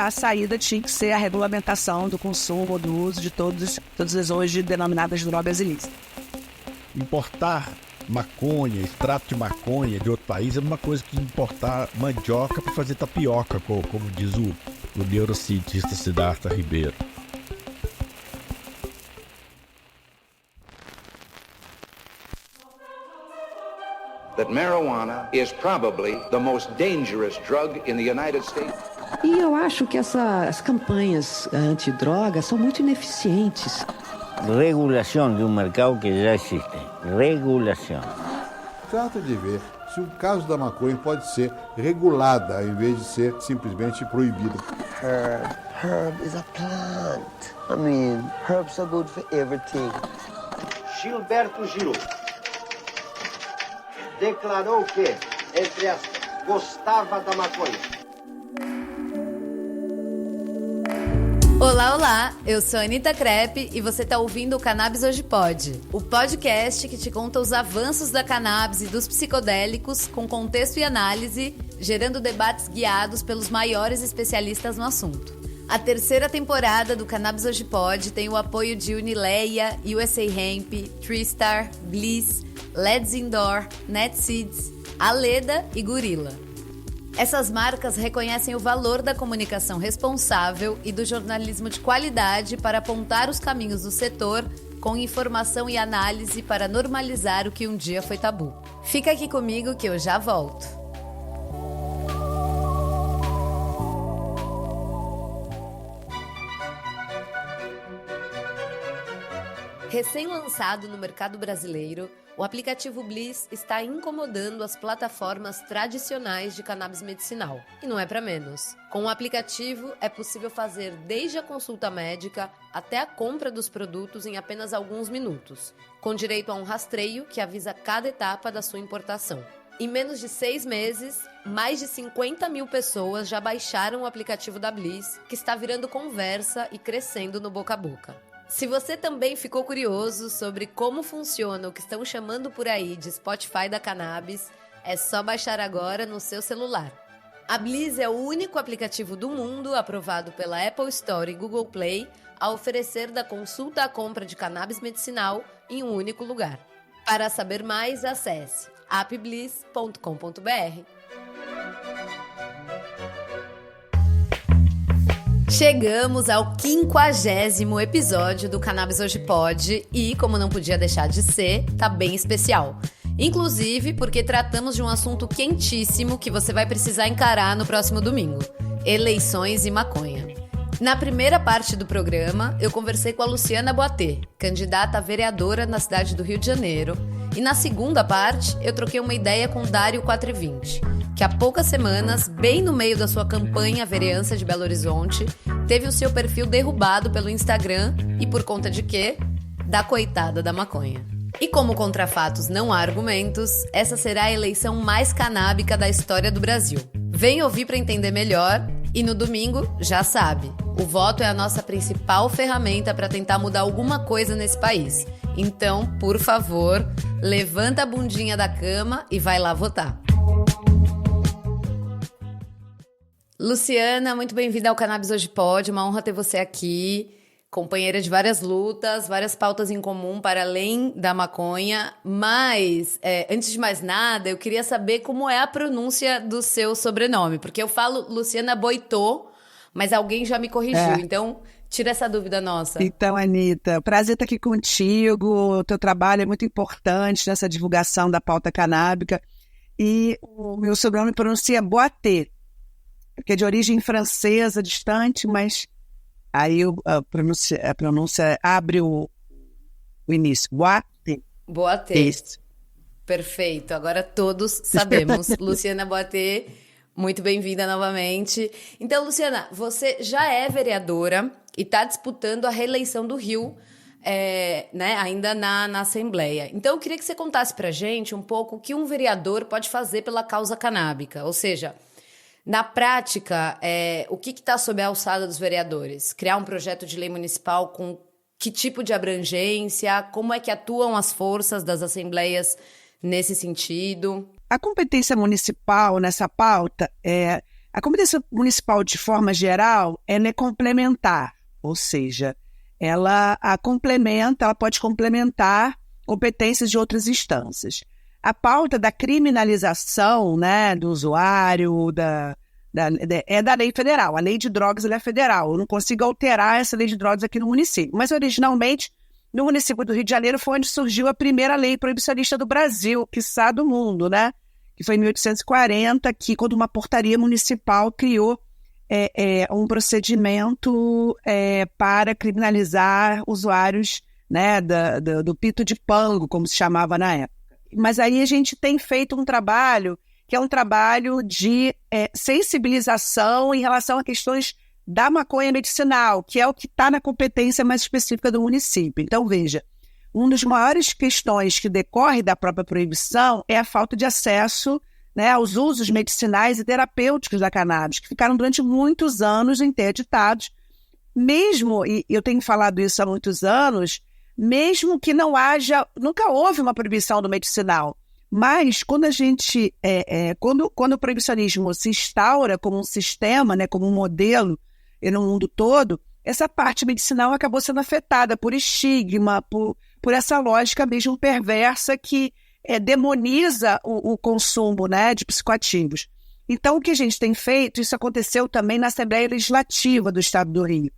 a saída tinha que ser a regulamentação do consumo, do uso de todas as hoje denominadas drogas ilícitas. Importar maconha, extrato de maconha de outro país é uma coisa que importar mandioca para fazer tapioca, como diz o neurocientista Siddhartha Ribeiro. That marijuana is probably the most dangerous drug in the United States. E eu acho que essas campanhas antidrogas são muito ineficientes. Regulação de um mercado que já existe. Regulação. Trata de ver se o caso da maconha pode ser regulada, em vez de ser simplesmente proibida. Herb is a plant. I mean, herbs are good for everything. Gilberto Gil declarou que, entre aspas, gostava da maconha. Olá, olá! Eu sou a Anitta Crepe e você está ouvindo o Cannabis Hoje Pode, o podcast que te conta os avanços da cannabis e dos psicodélicos com contexto e análise, gerando debates guiados pelos maiores especialistas no assunto. A terceira temporada do Cannabis Hoje Pode tem o apoio de Unileia, USA Hemp, TreeStar, Bliss, Let's Indoor, NetSeeds, Aleda e Gorilla. Essas marcas reconhecem o valor da comunicação responsável e do jornalismo de qualidade para apontar os caminhos do setor com informação e análise para normalizar o que um dia foi tabu. Fica aqui comigo que eu já volto. Recém-lançado no mercado brasileiro, o aplicativo Bliss está incomodando as plataformas tradicionais de cannabis medicinal. E não é para menos. Com o aplicativo, é possível fazer desde a consulta médica até a compra dos produtos em apenas alguns minutos, com direito a um rastreio que avisa cada etapa da sua importação. Em menos de 6 meses, mais de 50 mil pessoas já baixaram o aplicativo da Bliss, que está virando conversa e crescendo no boca a boca. Se você também ficou curioso sobre como funciona o que estão chamando por aí de Spotify da cannabis, é só baixar agora no seu celular. A Bliss é o único aplicativo do mundo aprovado pela Apple Store e Google Play a oferecer da consulta à compra de cannabis medicinal em um único lugar. Para saber mais, acesse appbliss.com.br. Chegamos ao 50º episódio do Cannabis Hoje Pode e, como não podia deixar de ser, tá bem especial. Inclusive porque tratamos de um assunto quentíssimo que você vai precisar encarar no próximo domingo: eleições e maconha. Na primeira parte do programa, eu conversei com a Luciana Boatê, candidata a vereadora na cidade do Rio de Janeiro, e na segunda parte, eu troquei uma ideia com Dário 420, que há poucas semanas, bem no meio da sua campanha à vereança de Belo Horizonte, teve o seu perfil derrubado pelo Instagram e por conta de quê? Da coitada da maconha. E como contra fatos não há argumentos, essa será a eleição mais canábica da história do Brasil. Vem ouvir para entender melhor e no domingo, já sabe, o voto é a nossa principal ferramenta para tentar mudar alguma coisa nesse país. Então, por favor, levanta a bundinha da cama e vai lá votar. Luciana, muito bem-vinda ao Cannabis Hoje Pode, uma honra ter você aqui, companheira de várias lutas, várias pautas em comum para além da maconha, mas, antes de mais nada, eu queria saber como é a pronúncia do seu sobrenome, porque eu falo Luciana Boitô, mas alguém já me corrigiu, então tira essa dúvida nossa. Então, Anitta, prazer estar aqui contigo, o teu trabalho é muito importante nessa divulgação da pauta canábica, e o meu sobrenome pronuncia Boatê, que é de origem francesa, distante, mas aí a pronúncia abre o início. Boatê. Boatê. Isso. Perfeito, agora todos sabemos. Luciana Boatê, muito bem-vinda novamente. Então, Luciana, você já é vereadora e está disputando a reeleição do Rio, ainda na Assembleia. Então, eu queria que você contasse pra gente um pouco o que um vereador pode fazer pela causa canábica, ou seja, na prática, o que está sob a alçada dos vereadores? Criar um projeto de lei municipal com que tipo de abrangência? Como é que atuam as forças das assembleias nesse sentido? A competência municipal nessa pauta, A competência municipal, de forma geral, ela é complementar, ou seja, ela pode complementar competências de outras instâncias. A pauta da criminalização, né, do usuário, é da lei federal. A lei de drogas ela é federal. Eu não consigo alterar essa lei de drogas aqui no município. Mas, originalmente, no município do Rio de Janeiro foi onde surgiu a primeira lei proibicionista do Brasil, quiçá do mundo, né? Que foi em 1840, que quando uma portaria municipal criou um procedimento para criminalizar usuários, né, do pito de pango, como se chamava na época. Mas aí a gente tem feito um trabalho que é um trabalho de sensibilização em relação a questões da maconha medicinal, que é o que está na competência mais específica do município. Então, veja, uma das maiores questões que decorre da própria proibição é a falta de acesso, né, aos usos medicinais e terapêuticos da cannabis, que ficaram durante muitos anos interditados, mesmo, e eu tenho falado isso há muitos anos, mesmo que nunca houve uma proibição do medicinal. Mas quando a gente, quando o proibicionismo se instaura como um sistema, né, como um modelo no mundo todo, essa parte medicinal acabou sendo afetada por estigma, por essa lógica mesmo perversa que demoniza o consumo, né, de psicoativos. Então, o que a gente tem feito, isso aconteceu também na Assembleia Legislativa do Estado do Rio.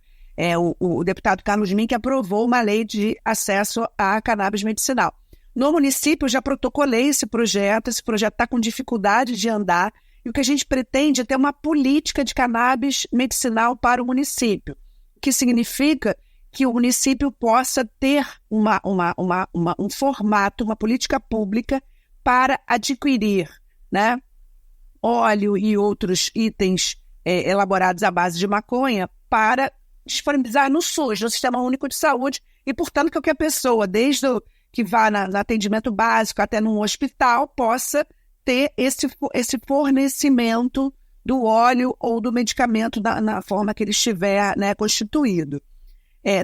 O deputado Carlos Mink aprovou uma lei de acesso à cannabis medicinal. No município, eu já protocolei esse projeto está com dificuldade de andar, e o que a gente pretende é ter uma política de cannabis medicinal para o município, o que significa que o município possa ter um formato, uma política pública para adquirir, né, óleo e outros itens elaborados à base de maconha para disponibilizar no SUS, no Sistema Único de Saúde, e, portanto, que qualquer pessoa, desde que vá no atendimento básico até num hospital, possa ter esse fornecimento do óleo ou do medicamento na forma que ele estiver, né, constituído.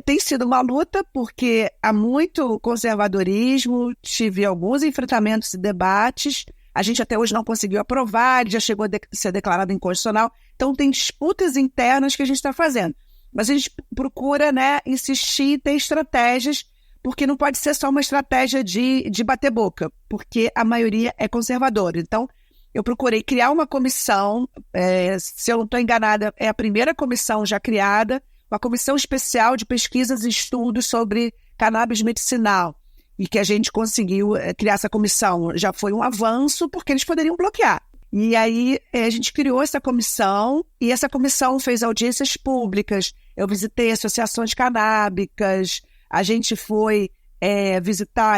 Tem sido uma luta, porque há muito conservadorismo, tive alguns enfrentamentos e debates, a gente até hoje não conseguiu aprovar, ele já chegou a ser declarado inconstitucional, então tem disputas internas que a gente está fazendo. Mas a gente procura, né, insistir e ter estratégias, porque não pode ser só uma estratégia de bater boca, porque a maioria é conservadora. Então, eu procurei criar uma comissão, se eu não estou enganada, é a primeira comissão já criada, uma comissão especial de pesquisas e estudos sobre cannabis medicinal, e que a gente conseguiu criar essa comissão. Já foi um avanço, porque eles poderiam bloquear. E aí a gente criou essa comissão, e essa comissão fez audiências públicas, eu visitei associações canábicas, a gente foi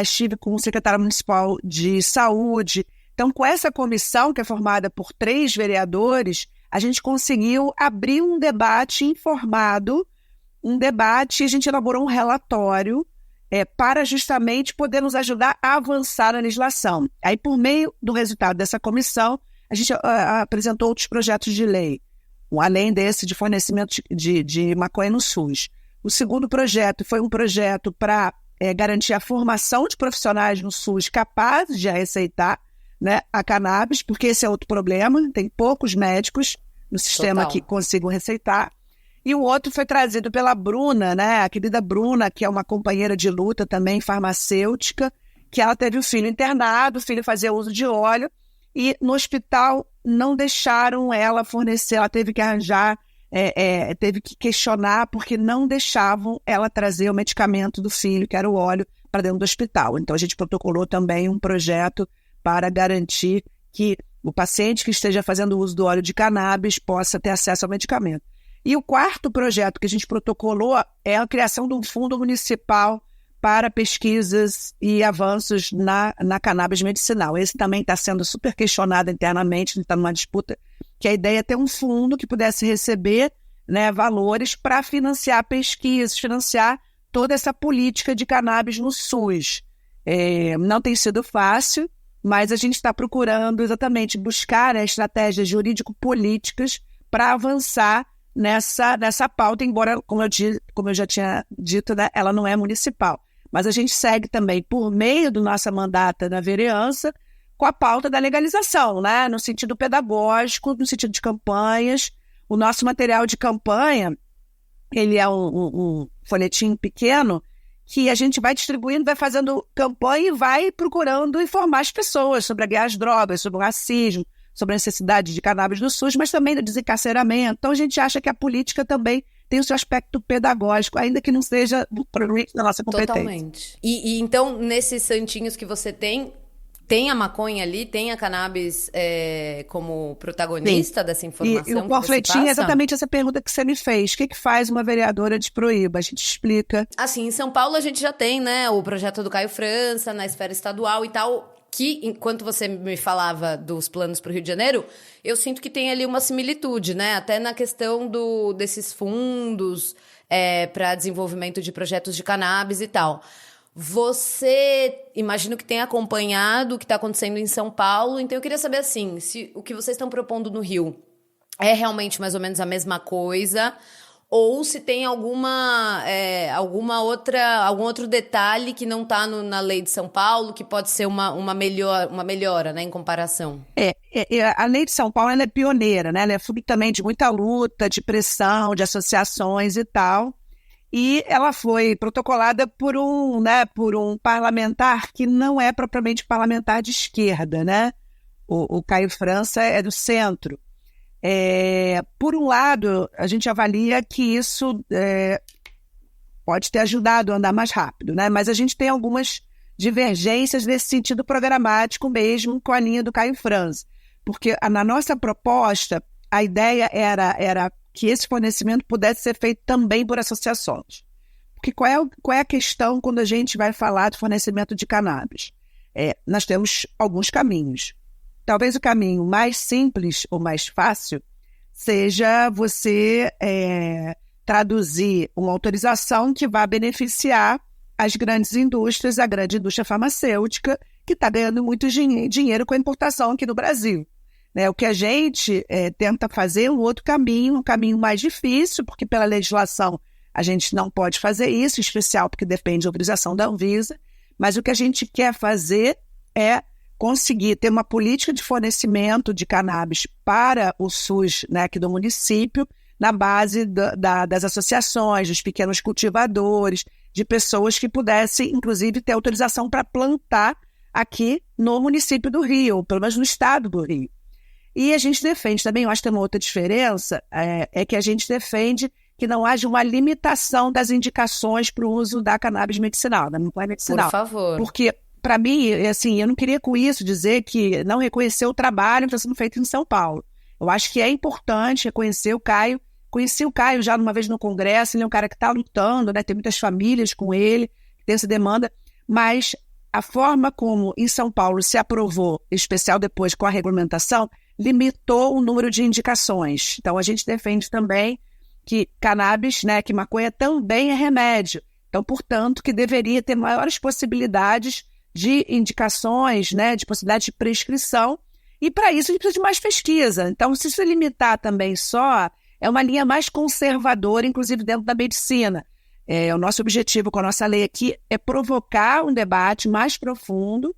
estive com o secretário municipal de saúde. Então, com essa comissão, que é formada por 3 vereadores, a gente conseguiu abrir um debate informado, e a gente elaborou um relatório para justamente poder nos ajudar a avançar na legislação. Aí, por meio do resultado dessa comissão, a gente apresentou outros projetos de lei, além desse de fornecimento de maconha no SUS. O segundo projeto foi um projeto para garantir a formação de profissionais no SUS capazes de receitar, né, a cannabis, porque esse é outro problema, tem poucos médicos no sistema que consigam receitar. E o outro foi trazido pela Bruna, né, a querida Bruna, que é uma companheira de luta também, farmacêutica, que ela teve o filho internado, o filho fazia uso de óleo, e no hospital não deixaram ela fornecer, ela teve que arranjar, teve que questionar, porque não deixavam ela trazer o medicamento do filho, que era o óleo, para dentro do hospital. Então a gente protocolou também um projeto para garantir que o paciente que esteja fazendo uso do óleo de cannabis possa ter acesso ao medicamento. E o quarto projeto que a gente protocolou é a criação de um fundo municipal para pesquisas e avanços na cannabis medicinal. Esse também está sendo super questionado internamente, está numa disputa, que a ideia é ter um fundo que pudesse receber, né, valores para financiar pesquisas, financiar toda essa política de cannabis no SUS. Não tem sido fácil, mas a gente está procurando exatamente buscar, né, estratégias jurídico-políticas para avançar nessa pauta, embora, como eu já tinha dito, né, ela não é municipal. Mas a gente segue também, por meio do nossa mandata na vereança, com a pauta da legalização, né? No sentido pedagógico, no sentido de campanhas. O nosso material de campanha, ele é um folhetim pequeno que a gente vai distribuindo, vai fazendo campanha e vai procurando informar as pessoas sobre a guerra às drogas, sobre o racismo, sobre a necessidade de cannabis no SUS, mas também do desencarceramento. Então, a gente acha que a política também tem o seu aspecto pedagógico, ainda que não seja da nossa competência. Totalmente. E então, nesses santinhos que você tem a maconha ali, tem a cannabis como protagonista dessa informação? E o panfletinho é exatamente essa pergunta que você me fez. O que faz uma vereadora de Proíba? A gente explica. Assim, em São Paulo a gente já tem, né, o projeto do Caio França na esfera estadual e tal, que, enquanto você me falava dos planos para o Rio de Janeiro, eu sinto que tem ali uma similitude, né? Até na questão desses fundos para desenvolvimento de projetos de cannabis e tal. Você, imagino que tenha acompanhado o que está acontecendo em São Paulo, então eu queria saber, assim, se o que vocês estão propondo no Rio é realmente mais ou menos a mesma coisa, ou se tem algum outro detalhe que não está na lei de São Paulo, que pode ser uma melhora, né, em comparação. A lei de São Paulo ela é pioneira, né? Ela é fruto também de muita luta, de pressão, de associações e tal. E ela foi protocolada por um parlamentar que não é propriamente parlamentar de esquerda, né? O Caio França é do centro. Por um lado, a gente avalia que isso pode ter ajudado a andar mais rápido, né? Mas a gente tem algumas divergências nesse sentido programático mesmo com a linha do Caio França. Porque na nossa proposta, a ideia era que esse fornecimento pudesse ser feito também por associações. Porque qual é a questão quando a gente vai falar de fornecimento de cannabis? Nós temos alguns caminhos. Talvez o caminho mais simples ou mais fácil seja você traduzir uma autorização que vá beneficiar as grandes indústrias, a grande indústria farmacêutica, que está ganhando muito dinheiro com a importação aqui no Brasil. O que a gente tenta fazer é um outro caminho, um caminho mais difícil, porque pela legislação a gente não pode fazer isso, em especial porque depende da autorização da Anvisa, mas o que a gente quer fazer é conseguir ter uma política de fornecimento de cannabis para o SUS, né, aqui do município, na base das associações, dos pequenos cultivadores, de pessoas que pudessem, inclusive, ter autorização para plantar aqui no município do Rio, ou pelo menos no estado do Rio. E a gente defende também, eu acho que tem uma outra diferença, é que a gente defende que não haja uma limitação das indicações para o uso da cannabis medicinal, da maconha medicinal. Por favor. Porque, para mim, assim, eu não queria com isso dizer que não reconhecer o trabalho que está sendo feito em São Paulo. Eu acho que é importante reconhecer o Caio. Conheci o Caio já uma vez no Congresso, ele é um cara que está lutando, né? Tem muitas famílias com ele, que tem essa demanda, mas a forma como em São Paulo se aprovou, em especial depois com a regulamentação, limitou o número de indicações. Então, a gente defende também que cannabis, né, que maconha também é remédio. Então, portanto, que deveria ter maiores possibilidades de indicações, né, de possibilidade de prescrição. E, para isso, a gente precisa de mais pesquisa. Então, se se limitar também só, é uma linha mais conservadora, inclusive dentro da medicina. O nosso objetivo com a nossa lei aqui é provocar um debate mais profundo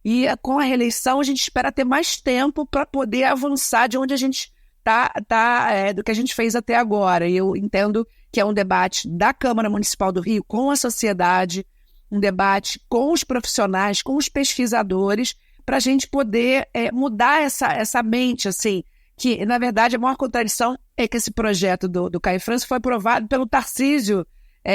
e, com a reeleição, a gente espera ter mais tempo para poder avançar de onde a gente do que a gente fez até agora. E eu entendo que é um debate da Câmara Municipal do Rio com a sociedade, um debate com os profissionais, com os pesquisadores, para a gente poder mudar essa mente, assim, que, na verdade, a maior contradição é que esse projeto do Caio França foi aprovado pelo Tarcísio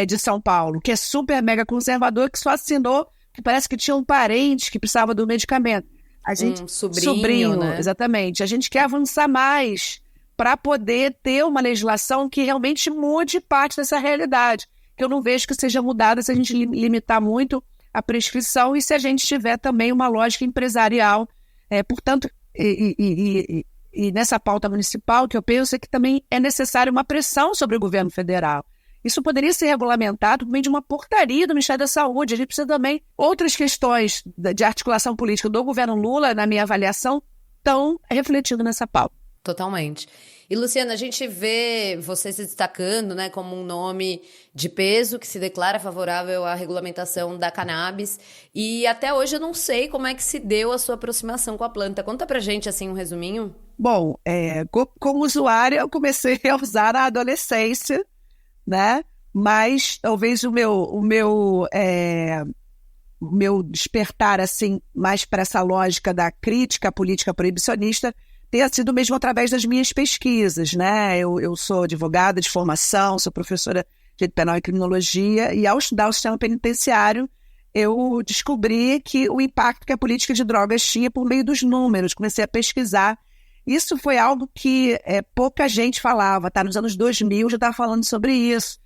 de São Paulo, que é super mega conservador, que só assinou, que parece que tinha um parente que precisava do medicamento. A gente, sobrinho, né? Exatamente. A gente quer avançar mais para poder ter uma legislação que realmente mude parte dessa realidade, que eu não vejo que seja mudada se a gente limitar muito a prescrição e se a gente tiver também uma lógica empresarial. Portanto, e nessa pauta municipal, que eu penso é que também é necessária uma pressão sobre o governo federal. Isso poderia ser regulamentado por meio de uma portaria do Ministério da Saúde. A gente precisa também outras questões de articulação política do governo Lula, na minha avaliação, estão refletindo nessa pauta. Totalmente. E, Luciana, a gente vê você se destacando, né, como um nome de peso que se declara favorável à regulamentação da cannabis. E até hoje eu não sei como é que se deu a sua aproximação com a planta. Conta pra gente, assim, um resuminho. Bom, como usuária, eu comecei a usar na adolescência, né? Mas talvez o meu despertar, assim, mais para essa lógica da crítica à política proibicionista tenha sido mesmo através das minhas pesquisas, né? Eu sou advogada de formação, sou professora de direito penal e criminologia, e ao estudar o sistema penitenciário, eu descobri que o impacto que a política de drogas tinha por meio dos números, comecei a pesquisar. Isso foi algo que pouca gente falava, tá? Nos anos 2000 já estava falando sobre isso,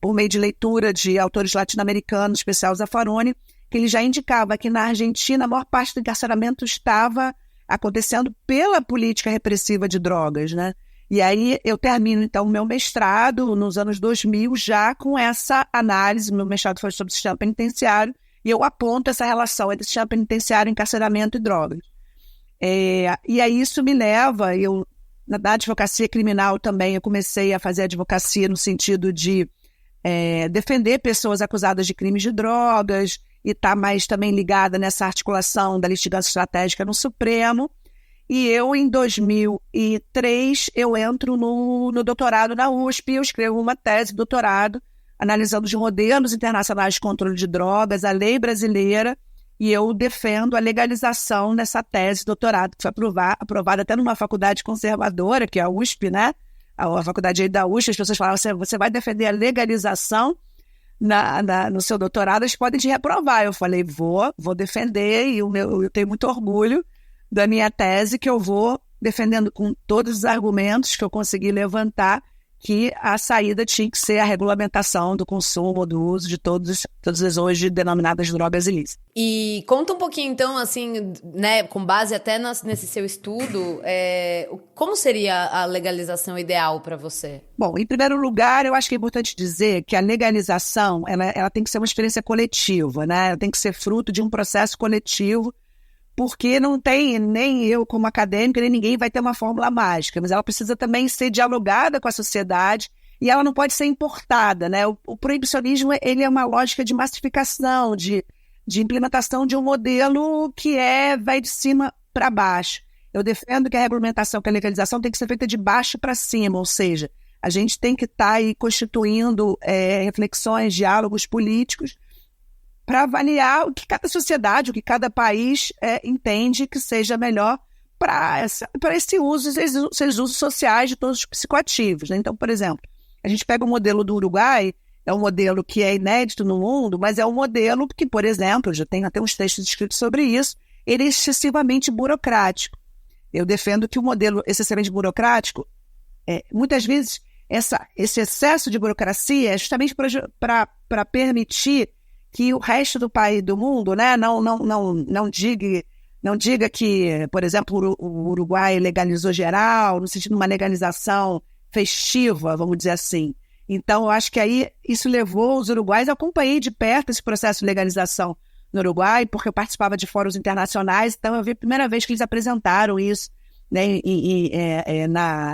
por meio de leitura de autores latino-americanos, especial Zaffaroni, que ele já indicava que na Argentina a maior parte do encarceramento estava acontecendo pela política repressiva de drogas, né? E aí eu termino, então, o meu mestrado nos anos 2000 já com essa análise. Meu mestrado foi sobre o sistema penitenciário e eu aponto essa relação entre sistema penitenciário, encarceramento e drogas. E aí isso me leva, na advocacia criminal também, eu comecei a fazer advocacia no sentido de defender pessoas acusadas de crimes de drogas e estar mais também ligada nessa articulação da litigância estratégica no Supremo. E eu, em 2003, eu entro no doutorado na USP, eu escrevo uma tese de doutorado analisando os modelos internacionais de controle de drogas, a lei brasileira, e eu defendo a legalização dessa tese de doutorado, que foi aprovada até numa faculdade conservadora, que é a USP, né? A faculdade aí da USP, as pessoas falavam, você vai defender a legalização no seu doutorado, eles podem te reprovar. Eu falei, vou defender, e eu tenho muito orgulho da minha tese, que eu vou defendendo com todos os argumentos que eu consegui levantar, que a saída tinha que ser a regulamentação do consumo, do uso de todas as hoje denominadas drogas ilícitas. E conta um pouquinho, então, assim, né, com base até nesse seu estudo, como seria a legalização ideal para você? Bom, em primeiro lugar, eu acho que é importante dizer que a legalização ela tem que ser uma experiência coletiva, né? Ela tem que ser fruto de um processo coletivo, porque não tem, nem eu como acadêmica, nem ninguém vai ter uma fórmula mágica, mas ela precisa também ser dialogada com a sociedade e ela não pode ser importada, né? O proibicionismo, ele é uma lógica de massificação, de implementação de um modelo que vai de cima para baixo. Eu defendo que a regulamentação, que a legalização tem que ser feita de baixo para cima, ou seja, a gente tem que estar aí constituindo reflexões, diálogos políticos, para avaliar o que cada sociedade, o que cada país entende que seja melhor para esse uso, esses usos sociais de todos os psicoativos, né? Então, por exemplo, a gente pega o modelo do Uruguai, é um modelo que é inédito no mundo, mas é um modelo que, por exemplo, já tem até uns textos escritos sobre isso, ele é excessivamente burocrático. Eu defendo que o modelo excessivamente burocrático, muitas vezes, esse excesso de burocracia é justamente para permitir que o resto do país, do mundo, né, não diga que, por exemplo, o Uruguai legalizou geral, no sentido de uma legalização festiva, vamos dizer assim. Então, eu acho que aí isso levou os uruguaios, eu acompanhei de perto esse processo de legalização no Uruguai, porque eu participava de fóruns internacionais, então eu vi a primeira vez que eles apresentaram isso, né,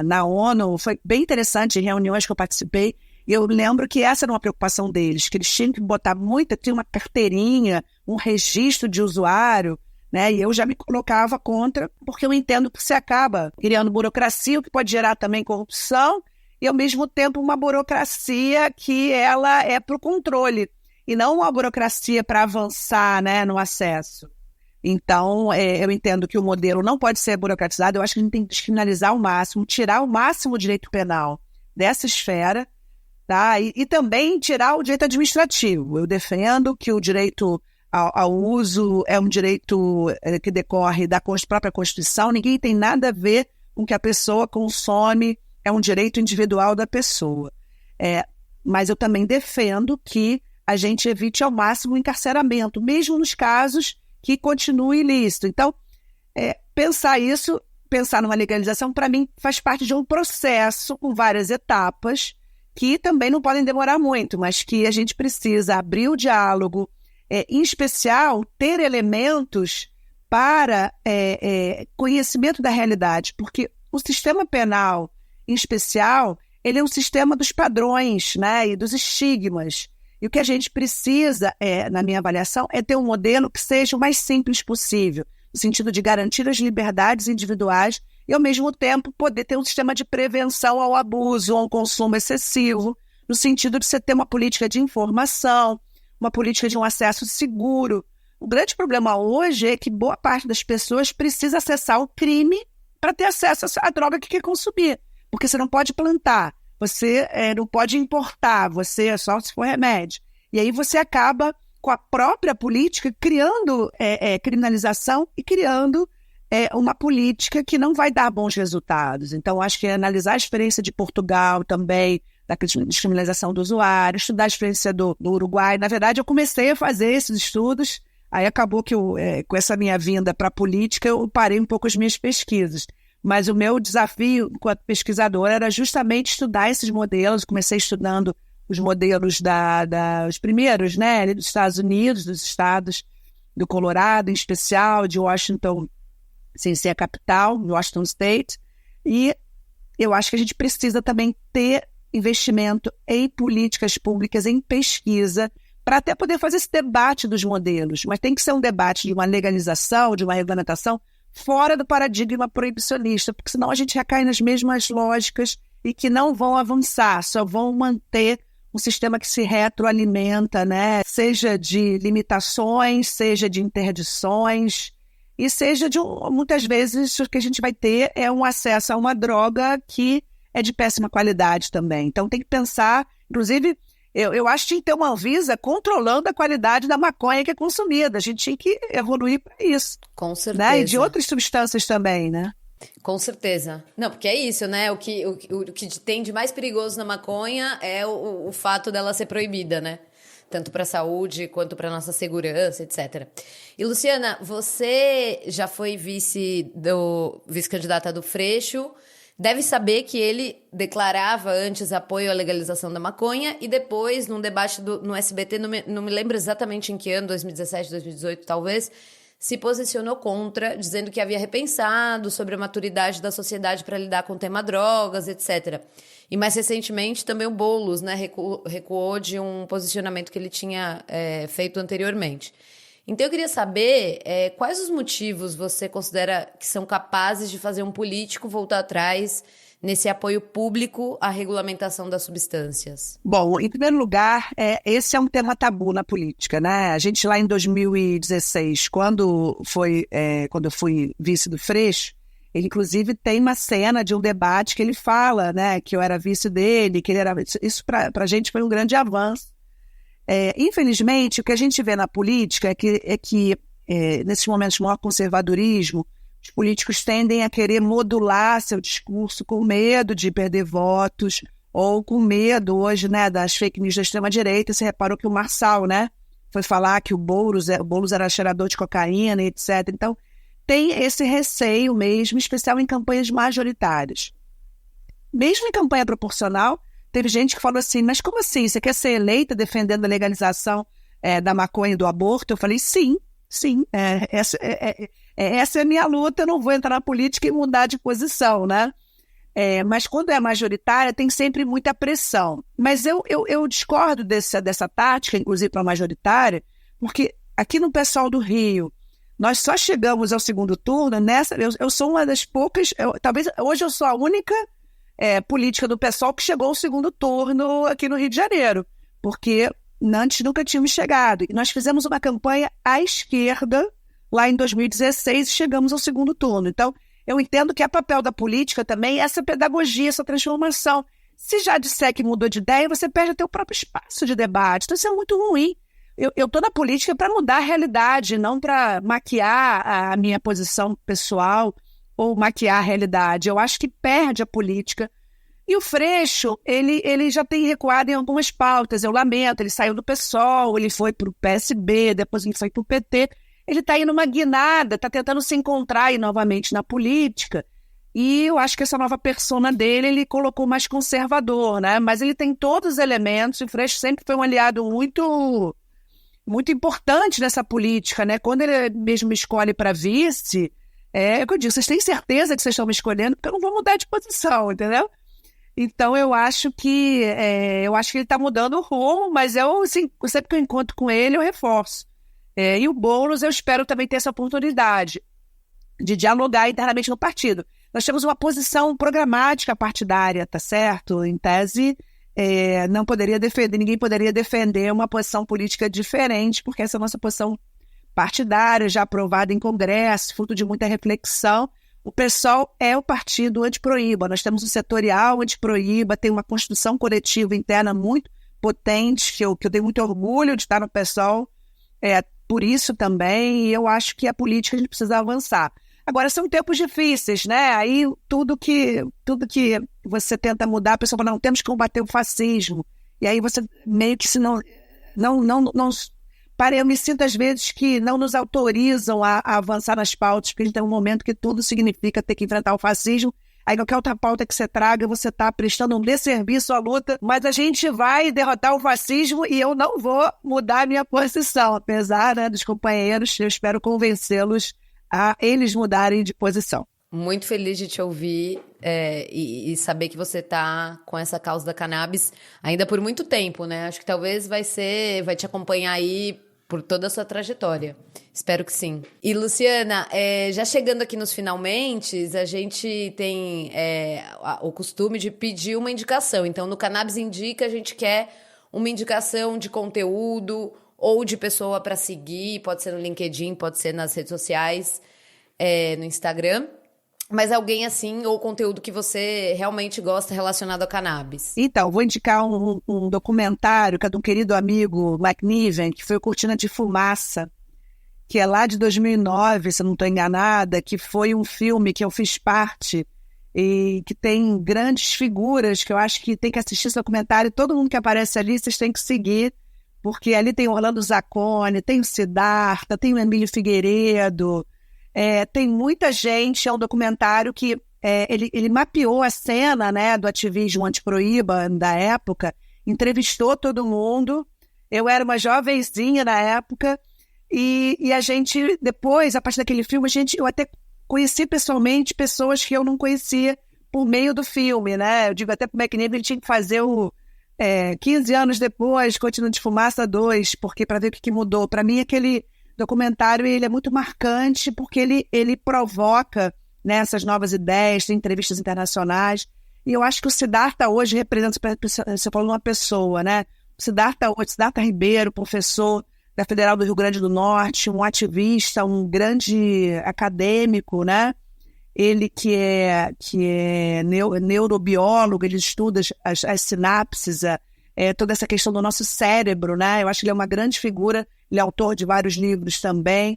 na ONU. Foi bem interessante, em reuniões que eu participei. Eu lembro que essa era uma preocupação deles, que eles tinham que botar tinha uma carteirinha, um registro de usuário, né? E eu já me colocava contra, porque eu entendo que você acaba criando burocracia, o que pode gerar também corrupção, e ao mesmo tempo uma burocracia que ela é para o controle, e não uma burocracia para avançar, né, no acesso. Então, eu entendo que o modelo não pode ser burocratizado, eu acho que a gente tem que descriminalizar ao máximo, tirar o máximo o direito penal dessa esfera, tá? E também tirar o direito administrativo. Eu defendo que o direito ao uso é um direito que decorre da própria Constituição, ninguém tem nada a ver com o que a pessoa consome, é um direito individual da pessoa. Mas eu também defendo que a gente evite ao máximo o encarceramento, mesmo nos casos que continue ilícito. Então, pensar numa legalização, para mim, faz parte de um processo com várias etapas, que também não podem demorar muito, mas que a gente precisa abrir o diálogo, em especial ter elementos para conhecimento da realidade, porque o sistema penal, em especial, ele é um sistema dos padrões, né, e dos estigmas. E o que a gente precisa, na minha avaliação, é ter um modelo que seja o mais simples possível, no sentido de garantir as liberdades individuais e, ao mesmo tempo, poder ter um sistema de prevenção ao abuso, ao consumo excessivo, no sentido de você ter uma política de informação, uma política de um acesso seguro. O grande problema hoje é que boa parte das pessoas precisa acessar o crime para ter acesso à droga que quer consumir, porque você não pode plantar, você não pode importar, você só se for remédio. E aí você acaba, com a própria política, criando criminalização e criando uma política que não vai dar bons resultados. Então, acho que analisar a experiência de Portugal também, da descriminalização do usuário, estudar a experiência do Uruguai. Na verdade, eu comecei a fazer esses estudos, aí acabou que com essa minha vinda para a política, eu parei um pouco as minhas pesquisas. Mas o meu desafio, enquanto pesquisadora, era justamente estudar esses modelos. Comecei estudando os modelos os primeiros, né, dos Estados Unidos, dos estados do Colorado, em especial, de Washington, sem ser a capital, Washington State. E eu acho que a gente precisa também ter investimento em políticas públicas, em pesquisa, para até poder fazer esse debate dos modelos. Mas tem que ser um debate de uma legalização, de uma regulamentação, fora do paradigma proibicionista, porque senão a gente recai nas mesmas lógicas e que não vão avançar, só vão manter um sistema que se retroalimenta, né? Seja de limitações, seja de interdições, e seja muitas vezes o que a gente vai ter é um acesso a uma droga que é de péssima qualidade também. Então tem que pensar, inclusive, eu acho que tinha que ter uma Anvisa controlando a qualidade da maconha que é consumida. A gente tinha que evoluir para isso. Com certeza. Né? E de outras substâncias também, né? Com certeza. Não, porque é isso, né? O que tem de mais perigoso na maconha é o fato dela ser proibida, né? Tanto para a saúde quanto para a nossa segurança, etc. E, Luciana, você já foi vice-candidata do Freixo, deve saber que ele declarava antes apoio à legalização da maconha e depois, num debate no SBT, não me lembro exatamente em que ano, 2017, 2018 talvez, se posicionou contra, dizendo que havia repensado sobre a maturidade da sociedade para lidar com o tema drogas, etc. E mais recentemente também o Boulos, né, recuou de um posicionamento que ele tinha feito anteriormente. Então eu queria saber quais os motivos você considera que são capazes de fazer um político voltar atrás nesse apoio público à regulamentação das substâncias? Bom, em primeiro lugar, esse é um tema tabu na política, né? A gente lá em 2016, quando eu fui vice do Freixo, ele inclusive tem uma cena de um debate que ele fala, né, que eu era vice dele, que ele era... Isso para a gente foi um grande avanço. Infelizmente, o que a gente vê na política é que nesses momentos de maior conservadorismo, os políticos tendem a querer modular seu discurso com medo de perder votos ou com medo hoje, né, das fake news da extrema-direita. Você reparou que o Marçal, né, foi falar que o Boulos era cheirador de cocaína, etc. Então, tem esse receio mesmo, especial em campanhas majoritárias. Mesmo em campanha proporcional, teve gente que falou assim, mas como assim? Você quer ser eleita defendendo a legalização da maconha e do aborto? Eu falei, sim. Essa é a minha luta, eu não vou entrar na política e mudar de posição, né? Mas quando é majoritária, tem sempre muita pressão. Mas eu discordo dessa tática, inclusive para a majoritária, porque aqui no pessoal do Rio, nós só chegamos ao segundo turno, eu sou uma das poucas, talvez hoje eu sou a única política do pessoal que chegou ao segundo turno aqui no Rio de Janeiro, porque antes nunca tínhamos chegado. E nós fizemos uma campanha à esquerda lá em 2016 e chegamos ao segundo turno. Então, eu entendo que é papel da política também essa pedagogia, essa transformação. Se já disser que mudou de ideia, você perde até o próprio espaço de debate. Então, isso é muito ruim. Eu estou na política para mudar a realidade, não para maquiar a minha posição pessoal ou maquiar a realidade. Eu acho que perde a política. E o Freixo, ele já tem recuado em algumas pautas. Eu lamento, ele saiu do PSOL, ele foi para o PSB, depois ele foi para o PT. Ele está aí numa guinada, está tentando se encontrar aí novamente na política. E eu acho que essa nova persona dele, ele colocou mais conservador, né? Mas ele tem todos os elementos. O Freixo sempre foi um aliado muito muito importante nessa política, né? Quando ele mesmo me escolhe para vice, é o que eu digo, vocês têm certeza que vocês estão me escolhendo? Porque eu não vou mudar de posição, entendeu? Então, eu acho que ele está mudando o rumo, mas eu, assim, sempre que eu encontro com ele, eu reforço. E o Boulos, eu espero também ter essa oportunidade de dialogar internamente no partido. Nós temos uma posição programática partidária, tá certo? Em tese, não poderia defender, ninguém poderia defender uma posição política diferente, porque essa é a nossa posição partidária, já aprovada em Congresso, fruto de muita reflexão. O PSOL é o partido anti-proíba. Nós temos um setorial anti-proíba, tem uma construção coletiva interna muito potente, que eu tenho muito orgulho de estar no PSOL, por isso também, e eu acho que a política a gente precisa avançar. Agora, são tempos difíceis, né? Aí tudo que você tenta mudar, a pessoa fala, não, temos que combater o fascismo. E aí você meio que eu me sinto às vezes que não nos autorizam a avançar nas pautas, porque a gente tem um momento que tudo significa ter que enfrentar o fascismo. Aí qualquer outra pauta que você traga, você está prestando um desserviço à luta, mas a gente vai derrotar o fascismo e eu não vou mudar a minha posição, apesar, né, dos companheiros, eu espero convencê-los a eles mudarem de posição. Muito feliz de te ouvir e saber que você tá com essa causa da cannabis ainda por muito tempo, né? Acho que talvez vai te acompanhar aí por toda a sua trajetória. Espero que sim. E, Luciana, já chegando aqui nos finalmente, a gente tem o costume de pedir uma indicação. Então, no Cannabis Indica, a gente quer uma indicação de conteúdo ou de pessoa para seguir. Pode ser no LinkedIn, pode ser nas redes sociais, no Instagram. Mas alguém assim, ou conteúdo que você realmente gosta relacionado ao cannabis? Então, vou indicar um documentário que é de um querido amigo, Mike Niven, que foi o Cortina de Fumaça, que é lá de 2009, se eu não estou enganada, que foi um filme que eu fiz parte e que tem grandes figuras que eu acho que tem que assistir esse documentário. Todo mundo que aparece ali, vocês têm que seguir, porque ali tem o Orlando Zacconi, tem o Siddhartha, tem o Emílio Figueiredo, tem muita gente. É um documentário que ele mapeou a cena, né, do ativismo anti-proíba da época, entrevistou todo mundo. Eu era uma jovenzinha na época e a gente, depois, a partir daquele filme, eu até conheci pessoalmente pessoas que eu não conhecia por meio do filme, né? Eu digo até pro McNeil, ele tinha que fazer 15 anos depois, Cortina de Fumaça 2, porque para ver o que mudou. Para mim, aquele documentário ele é muito marcante porque ele provoca, né, essas novas ideias, tem entrevistas internacionais, e eu acho que o Siddhartha hoje representa, você falou, uma pessoa, né? O Siddhartha Ribeiro, professor da Federal do Rio Grande do Norte, um ativista, um grande acadêmico, né? Ele que é neurobiólogo, ele estuda as sinapses, toda essa questão do nosso cérebro, né? Eu acho que ele é uma grande figura. Ele é autor de vários livros também.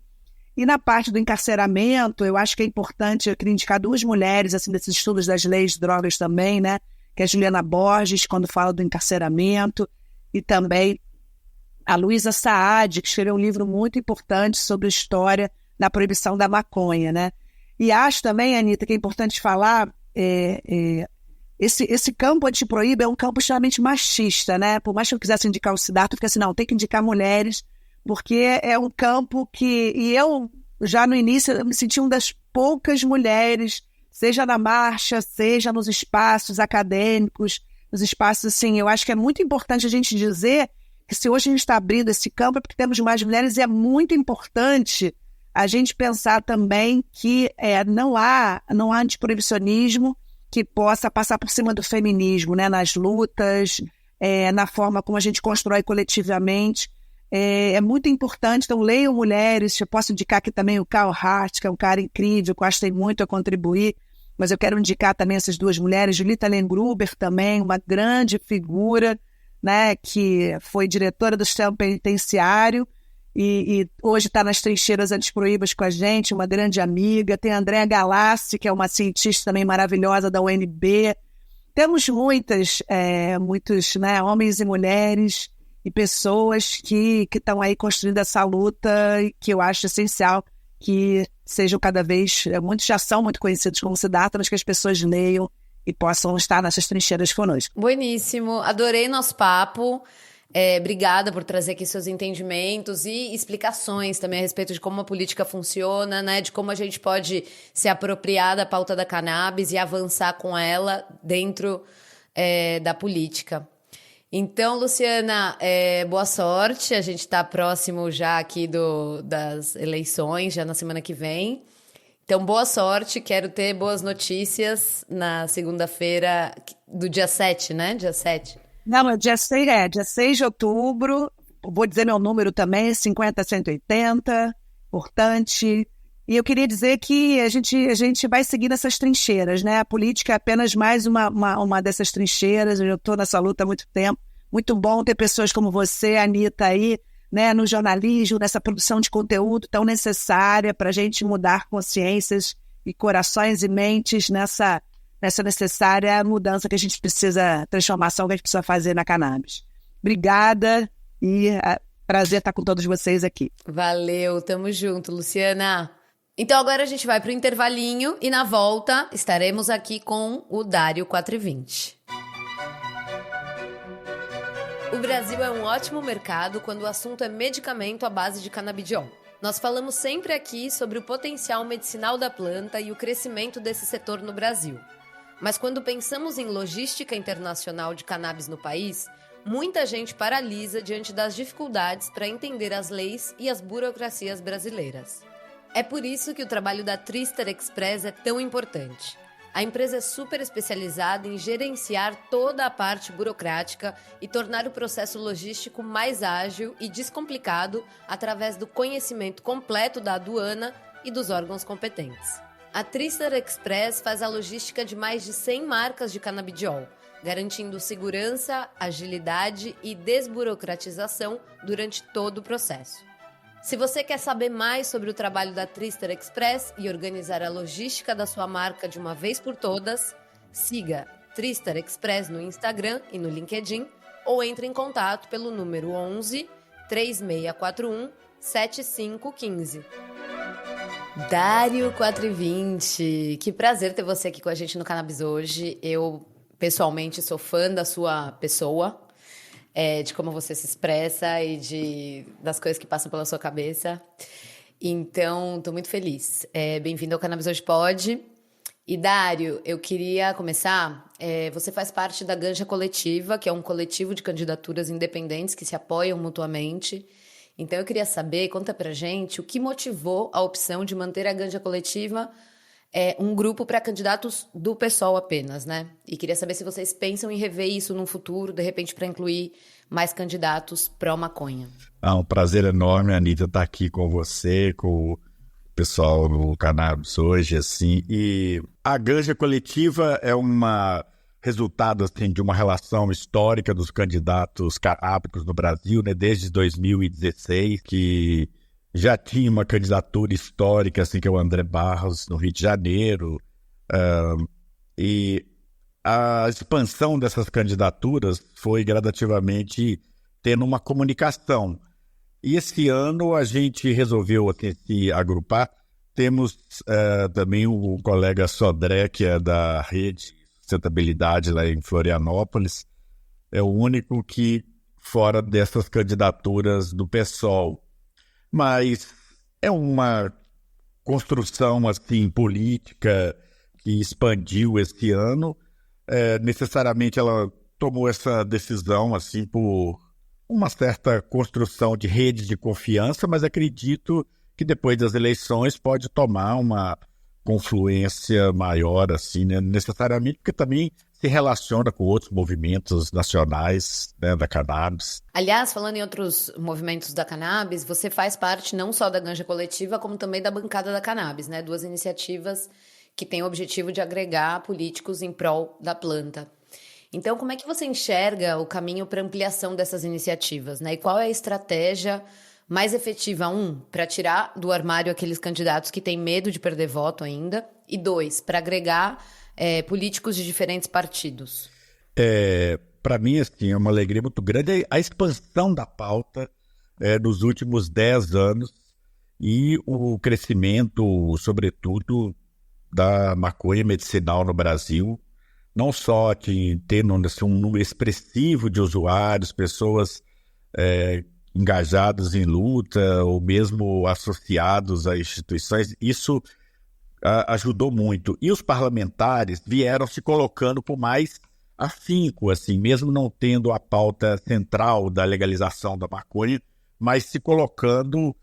E na parte do encarceramento, eu acho que é importante, eu queria indicar duas mulheres, assim, desses estudos das leis de drogas também, né? Que é a Juliana Borges, quando fala do encarceramento, e também a Luísa Saad, que escreveu um livro muito importante sobre a história da proibição da maconha, né? E acho também, Anitta, que é importante falar, esse campo anti-proíba é um campo extremamente machista, né? Por mais que eu quisesse indicar o Siddhartha, eu fiquei assim, não, tem que indicar mulheres, porque é um campo que... E eu, já no início, eu me senti uma das poucas mulheres, seja na marcha, seja nos espaços acadêmicos, nos espaços, assim, eu acho que é muito importante a gente dizer que se hoje a gente está abrindo esse campo é porque temos mais mulheres, e é muito importante a gente pensar também que não há antiproibicionismo que possa passar por cima do feminismo, né, nas lutas, na forma como a gente constrói coletivamente. É muito importante, então leiam mulheres. Eu posso indicar aqui também o Carl Hart, que é um cara incrível, que eu acho que tem muito a contribuir, mas eu quero indicar também essas duas mulheres, Julita Lengruber também, uma grande figura, né, que foi diretora do sistema penitenciário e hoje está nas trincheiras antiproíbas com a gente, uma grande amiga. Tem a Andréa Galassi, que é uma cientista também maravilhosa da UNB. Temos muitos, né, homens e mulheres e pessoas que estão aí construindo essa luta e que eu acho essencial que sejam cada vez, muitos já são muito conhecidos como Siddhartha, mas que as pessoas leiam e possam estar nessas trincheiras conosco. Bueníssimo, adorei nosso papo. Obrigada por trazer aqui seus entendimentos e explicações também a respeito de como a política funciona, né? De como a gente pode se apropriar da pauta da cannabis e avançar com ela dentro da política. Então, Luciana, boa sorte. A gente está próximo já aqui das eleições, já na semana que vem. Então, boa sorte. Quero ter boas notícias na segunda-feira do dia 7, né? Dia 7. Não, dia 6 de outubro, vou dizer meu número também, 50-180, importante. E eu queria dizer que a gente vai seguir nessas trincheiras, né? A política é apenas mais uma dessas trincheiras, eu estou nessa luta há muito tempo. Muito bom ter pessoas como você, Anitta, aí, né, no jornalismo, nessa produção de conteúdo tão necessária para a gente mudar consciências e corações e mentes nessa necessária mudança que a gente precisa, transformação que a gente precisa fazer na cannabis. Obrigada e prazer estar com todos vocês aqui. Valeu, tamo junto, Luciana. Então agora a gente vai para o intervalinho e na volta estaremos aqui com o Dário 420. O Brasil é um ótimo mercado quando o assunto é medicamento à base de canabidiol. Nós falamos sempre aqui sobre o potencial medicinal da planta e o crescimento desse setor no Brasil. Mas quando pensamos em logística internacional de cannabis no país, muita gente paralisa diante das dificuldades para entender as leis e as burocracias brasileiras. É por isso que o trabalho da Tristar Express é tão importante. A empresa é super especializada em gerenciar toda a parte burocrática e tornar o processo logístico mais ágil e descomplicado através do conhecimento completo da aduana e dos órgãos competentes. A Tristar Express faz a logística de mais de 100 marcas de canabidiol, garantindo segurança, agilidade e desburocratização durante todo o processo. Se você quer saber mais sobre o trabalho da Tristar Express e organizar a logística da sua marca de uma vez por todas, siga Tristar Express no Instagram e no LinkedIn ou entre em contato pelo número 11 3641 7515. Dário 420, que prazer ter você aqui com a gente no Cannabis hoje. Eu, pessoalmente, sou fã da sua pessoa, de como você se expressa e das coisas que passam pela sua cabeça. Então, estou muito feliz. Bem-vindo ao Cannabis Hoje Pode. E, Dário, eu queria começar... você faz parte da Ganja Coletiva, que é um coletivo de candidaturas independentes que se apoiam mutuamente. Então, eu queria saber, conta pra gente, o que motivou a opção de manter a Ganja Coletiva um grupo para candidatos do PSOL apenas, né? E queria saber se vocês pensam em rever isso no futuro, de repente, para incluir mais candidatos pró-maconha. Um prazer enorme, Anitta, estar aqui com você, com o pessoal do Cannabis hoje, assim. E a Ganja Coletiva é resultado assim, de uma relação histórica dos candidatos canábicos no Brasil, né, desde 2016, que já tinha uma candidatura histórica, assim, que é o André Barros, no Rio de Janeiro, e a expansão dessas candidaturas foi gradativamente tendo uma comunicação. E esse ano a gente resolveu assim, se agrupar. Temos também o colega Sodré, que é da Rede Sustentabilidade lá em Florianópolis, é o único que fora dessas candidaturas do PSOL. Mas é uma construção assim, política que expandiu esse ano. Necessariamente ela tomou essa decisão assim, por uma certa construção de redes de confiança, mas acredito que depois das eleições pode tomar uma confluência maior, assim, né? Necessariamente, porque também se relaciona com outros movimentos nacionais, né, da cannabis. Aliás, falando em outros movimentos da cannabis, você faz parte não só da Ganja Coletiva, como também da Bancada da Cannabis, né? 2 iniciativas que têm o objetivo de agregar políticos em prol da planta. Então, como é que você enxerga o caminho para ampliação dessas iniciativas, né? E qual é a estratégia mais efetiva, para tirar do armário aqueles candidatos que têm medo de perder voto ainda, e 2, para agregar políticos de diferentes partidos? Para mim, assim, é uma alegria muito grande a expansão da pauta nos últimos 10 anos e o crescimento, sobretudo, da maconha medicinal no Brasil, não só tendo assim, um número expressivo de usuários, pessoas engajados em luta ou mesmo associados a instituições. Isso ajudou muito. E os parlamentares vieram se colocando com mais afinco, assim, mesmo não tendo a pauta central da legalização da maconha, mas se colocando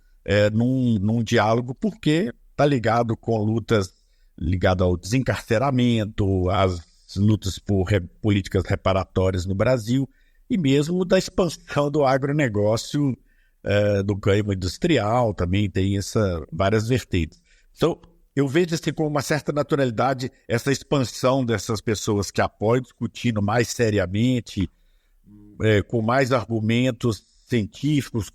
num diálogo, porque está ligado com lutas ligadas ao desencarceramento, às lutas por políticas reparatórias no Brasil e mesmo da expansão do agronegócio, do cânhamo industrial, também tem várias vertentes. Então, eu vejo assim, com uma certa naturalidade essa expansão dessas pessoas que apoiam, discutindo mais seriamente, com mais argumentos científicos,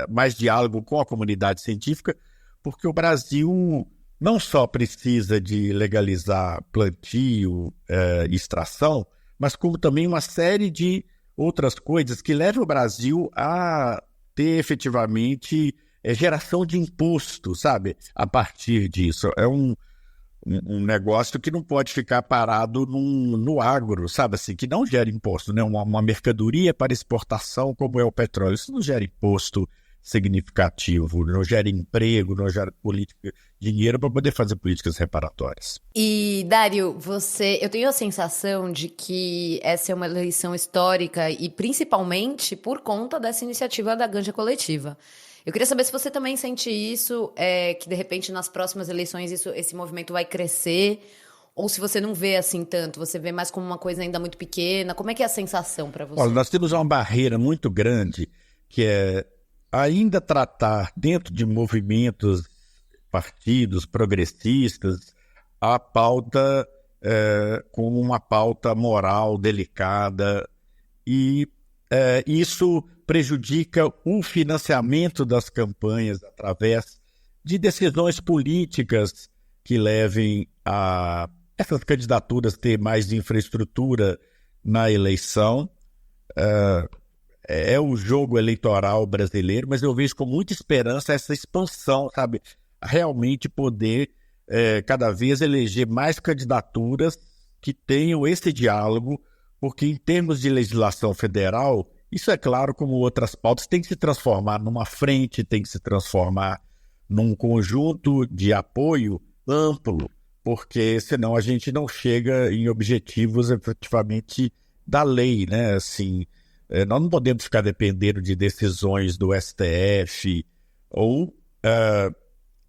mais diálogo com a comunidade científica, porque o Brasil não só precisa de legalizar plantio e extração, mas como também uma série de outras coisas que levam o Brasil a ter efetivamente geração de imposto, sabe? A partir disso. É um negócio que não pode ficar parado no agro, sabe? Assim, que não gera imposto, né? Uma mercadoria para exportação como é o petróleo. Isso não gera imposto significativo, não gera emprego, não gera dinheiro para poder fazer políticas reparatórias. E, Dário, eu tenho a sensação de que essa é uma eleição histórica e principalmente por conta dessa iniciativa da Ganja Coletiva. Eu queria saber se você também sente isso, que de repente nas próximas eleições esse movimento vai crescer, ou se você não vê assim tanto, você vê mais como uma coisa ainda muito pequena. Como é que é a sensação para você? Olha, nós temos uma barreira muito grande, que é ainda tratar dentro de movimentos, partidos progressistas, a pauta como uma pauta moral delicada, e isso prejudica o financiamento das campanhas através de decisões políticas que levem a essas candidaturas ter mais infraestrutura na eleição. É o jogo eleitoral brasileiro, mas eu vejo com muita esperança essa expansão, sabe? Realmente poder cada vez eleger mais candidaturas que tenham esse diálogo, porque em termos de legislação federal, isso é claro, como outras pautas, tem que se transformar numa frente, tem que se transformar num conjunto de apoio amplo, porque senão a gente não chega em objetivos efetivamente da lei, né? Assim, nós não podemos ficar dependendo de decisões do STF, ou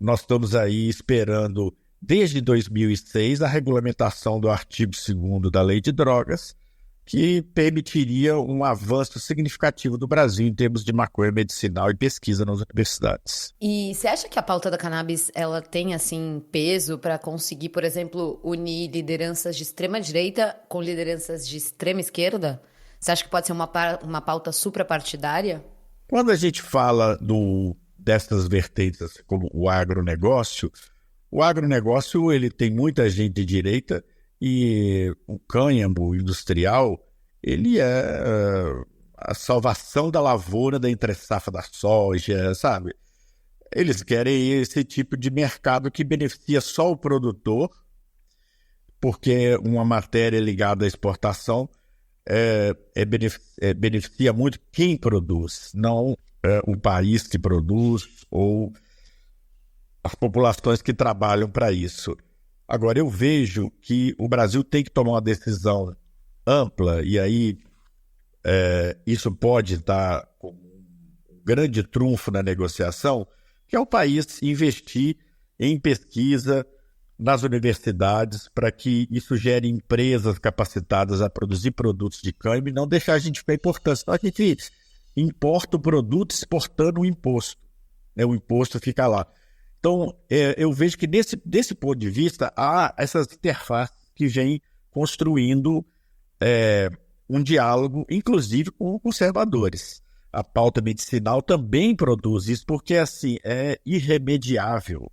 nós estamos aí esperando, desde 2006, a regulamentação do artigo 2º da Lei de Drogas, que permitiria um avanço significativo do Brasil em termos de maconha medicinal e pesquisa nas universidades. E você acha que a pauta da cannabis ela tem assim peso para conseguir, por exemplo, unir lideranças de extrema direita com lideranças de extrema esquerda? Você acha que pode ser uma pauta suprapartidária? Quando a gente fala dessas vertentes, assim, como o agronegócio ele tem muita gente de direita, e o cânhamo industrial, ele é a salvação da lavoura da entre-safra da soja, sabe? Eles querem esse tipo de mercado que beneficia só o produtor, porque uma matéria ligada à exportação beneficia muito quem produz, não o país que produz ou as populações que trabalham para isso. Agora, eu vejo que o Brasil tem que tomar uma decisão ampla, e aí isso pode estar com um grande trunfo na negociação, que é o país investir em pesquisa nas universidades para que isso gere empresas capacitadas a produzir produtos de cânhamo e não deixar a gente ficar importando. Senão a gente importa o produto exportando o imposto, né? O imposto fica lá. Então, eu vejo que desse ponto de vista, há essas interfaces que vêm construindo um diálogo, inclusive com conservadores. A pauta medicinal também produz isso, porque assim, é irremediável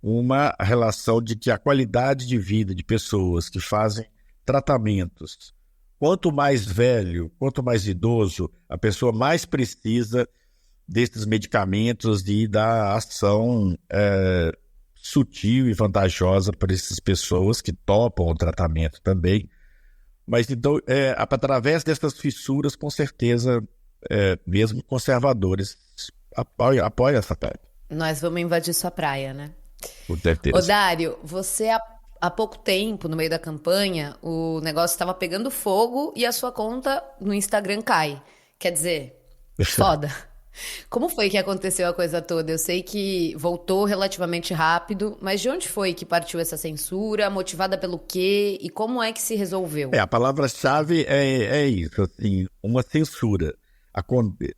uma relação de que a qualidade de vida de pessoas que fazem tratamentos, quanto mais velho, quanto mais idoso, a pessoa mais precisa desses medicamentos e da ação sutil e vantajosa para essas pessoas que topam o tratamento também. Mas então, através dessas fissuras, com certeza, mesmo conservadores apoiam essa tese. Nós vamos invadir sua praia, né? Com certeza. Ô, Dário, você há pouco tempo, no meio da campanha, o negócio estava pegando fogo e a sua conta no Instagram cai. Quer dizer, foda. Como foi que aconteceu a coisa toda? Eu sei que voltou relativamente rápido, mas de onde foi que partiu essa censura? Motivada pelo quê? E como é que se resolveu? A palavra-chave é isso, assim, uma censura.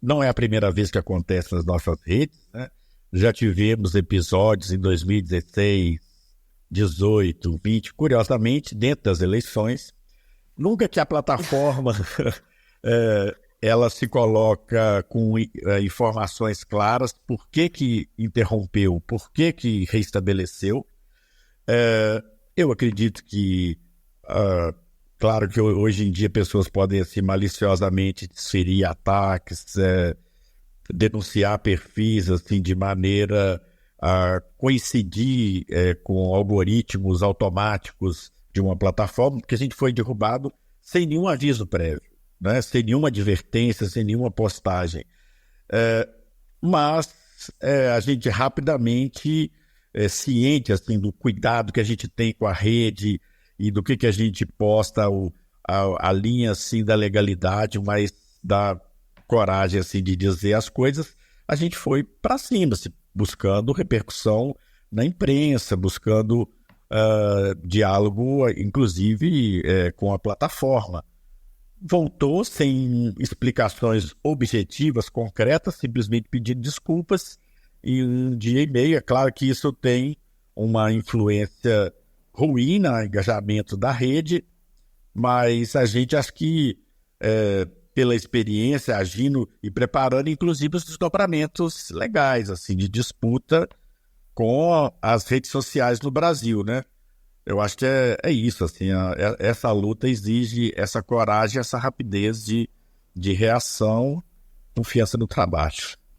Não é a primeira vez que acontece nas nossas redes, né? Já tivemos episódios em 2016, 18, 20, curiosamente, dentro das eleições. Nunca que a plataforma ela se coloca com informações claras, por que interrompeu, por que reestabeleceu. Eu acredito que, claro que hoje em dia pessoas podem assim, maliciosamente desferir ataques, denunciar perfis assim, de maneira a coincidir com algoritmos automáticos de uma plataforma, porque a gente foi derrubado sem nenhum aviso prévio, né? Sem nenhuma advertência, sem nenhuma postagem. Mas a gente rapidamente, ciente assim, do cuidado que a gente tem com a rede e do que a gente posta, a linha assim, da legalidade, mas da coragem assim, de dizer as coisas, a gente foi para cima, assim, buscando repercussão na imprensa, buscando diálogo, inclusive, com a plataforma. Voltou sem explicações objetivas, concretas, simplesmente pedindo desculpas, e um dia e meio. É claro que isso tem uma influência ruim no engajamento da rede, mas a gente acho que, pela experiência, agindo e preparando, inclusive, os desdobramentos legais, assim, de disputa com as redes sociais no Brasil, né? Eu acho que é isso, assim, essa luta exige essa coragem, essa rapidez de reação, confiança no trabalho.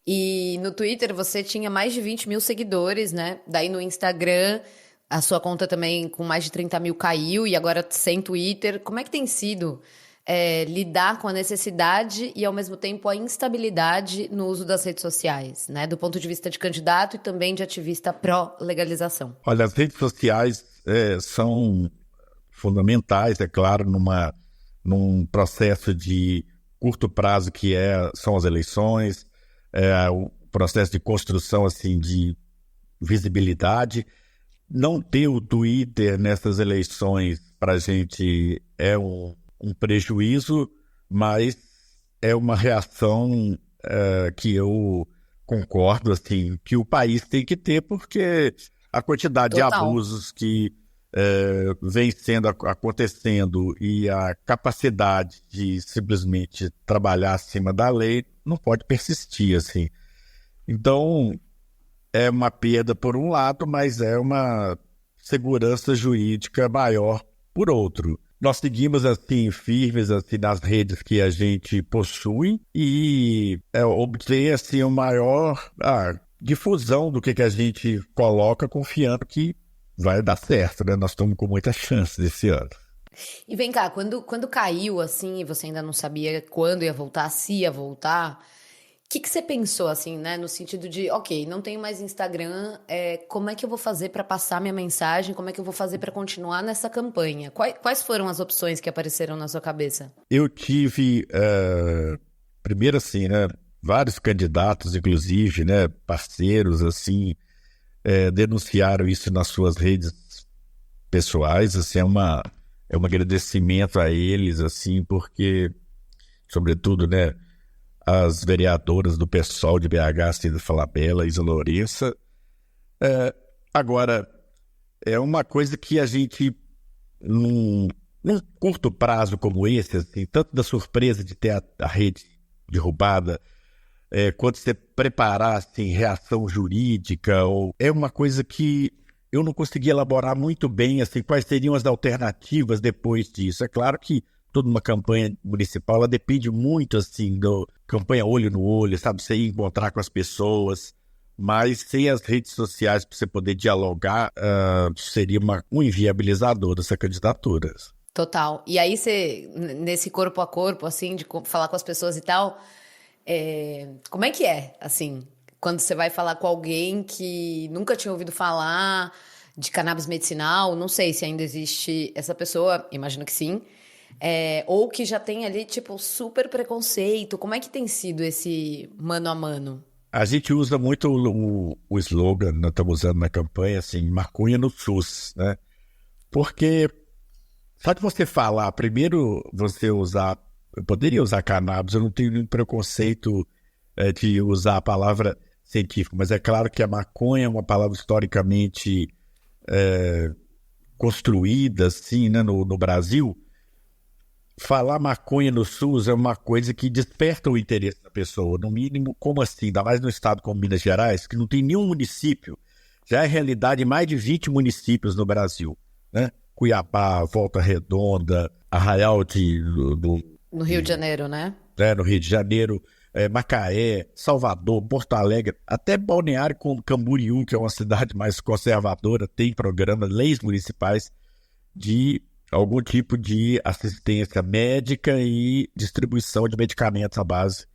E no Twitter você tinha mais de 20 mil seguidores, né? Daí no Instagram, a sua conta também com mais de 30 mil caiu e agora sem Twitter. Como é que tem sido lidar com a necessidade e, ao mesmo tempo, a instabilidade no uso das redes sociais, né? Do ponto de vista de candidato e também de ativista pró-legalização. Olha, as redes sociais são fundamentais, é claro, num processo de curto prazo que são as eleições, o processo de construção assim, de visibilidade. Não ter o Twitter nessas eleições para a gente é um prejuízo, mas é uma reação que eu concordo assim, que o país tem que ter, porque a quantidade Total. de abusos que vem acontecendo e a capacidade de simplesmente trabalhar acima da lei não pode persistir, assim. Então, é uma perda por um lado, mas é uma segurança jurídica maior por outro. Nós seguimos assim, firmes assim, nas redes que a gente possui e obter assim, uma maior difusão do que a gente coloca, confiando que vai dar certo, né? Nós estamos com muita chance desse ano. E vem cá, quando caiu assim, e você ainda não sabia quando ia voltar, se ia voltar, o que você pensou assim, né? No sentido de, ok, não tenho mais Instagram, como é que eu vou fazer para passar minha mensagem? Como é que eu vou fazer para continuar nessa campanha? Quais foram as opções que apareceram na sua cabeça? Eu tive, primeiro assim, né? Vários candidatos, inclusive, né? Parceiros, assim, denunciaram isso nas suas redes pessoais, assim, é um agradecimento a eles, assim, porque, sobretudo, né, as vereadoras do PSOL de BH, Cida Falabella, Isa Lourença. Agora, é uma coisa que a gente, num curto prazo como esse, assim, tanto da surpresa de ter a rede derrubada, quanto você preparar assim, reação jurídica, é uma coisa que eu não consegui elaborar muito bem assim, quais seriam as alternativas depois disso. É claro que toda uma campanha municipal ela depende muito assim, da campanha olho no olho, sabe? Você ir encontrar com as pessoas, mas sem as redes sociais para você poder dialogar, seria um inviabilizador dessa candidatura. Total. E aí você, nesse corpo a corpo, assim, de falar com as pessoas e tal, Como é que é, assim, quando você vai falar com alguém que nunca tinha ouvido falar de cannabis medicinal, não sei se ainda existe essa pessoa, imagino que sim, ou que já tem ali, tipo, super preconceito. Como é que tem sido esse mano a mano? A gente usa muito o slogan, nós estamos usando na campanha, assim, maconha no SUS, né? Porque só de você falar, primeiro você usar, eu poderia usar cannabis, eu não tenho nenhum preconceito de usar a palavra científica, mas é claro que a maconha é uma palavra historicamente construída, assim, né, no Brasil. Falar maconha no SUS é uma coisa que desperta o interesse da pessoa, no mínimo, como assim? Ainda mais no estado como Minas Gerais, que não tem nenhum município, já é realidade em mais de 20 municípios no Brasil, né? Cuiabá, Volta Redonda, Arraial No Rio de Janeiro, né? No Rio de Janeiro, Macaé, Salvador, Porto Alegre, até Balneário como Camboriú, que é uma cidade mais conservadora, tem programas, leis municipais de algum tipo de assistência médica e distribuição de medicamentos à base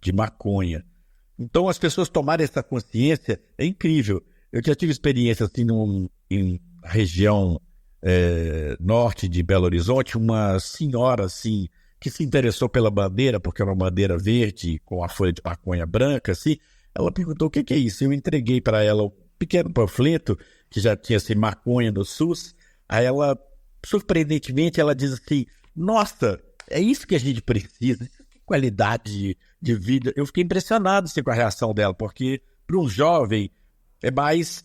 de maconha. Então, as pessoas tomarem essa consciência é incrível. Eu já tive experiência assim em região norte de Belo Horizonte, uma senhora assim, que se interessou pela bandeira, porque era uma bandeira verde com a folha de maconha branca, assim. Ela perguntou o que é isso. Eu entreguei para ela um pequeno panfleto que já tinha assim, maconha no SUS. Aí ela, surpreendentemente, ela diz assim: nossa, é isso que a gente precisa, que qualidade de vida. Eu fiquei impressionado assim, com a reação dela, porque para um jovem é mais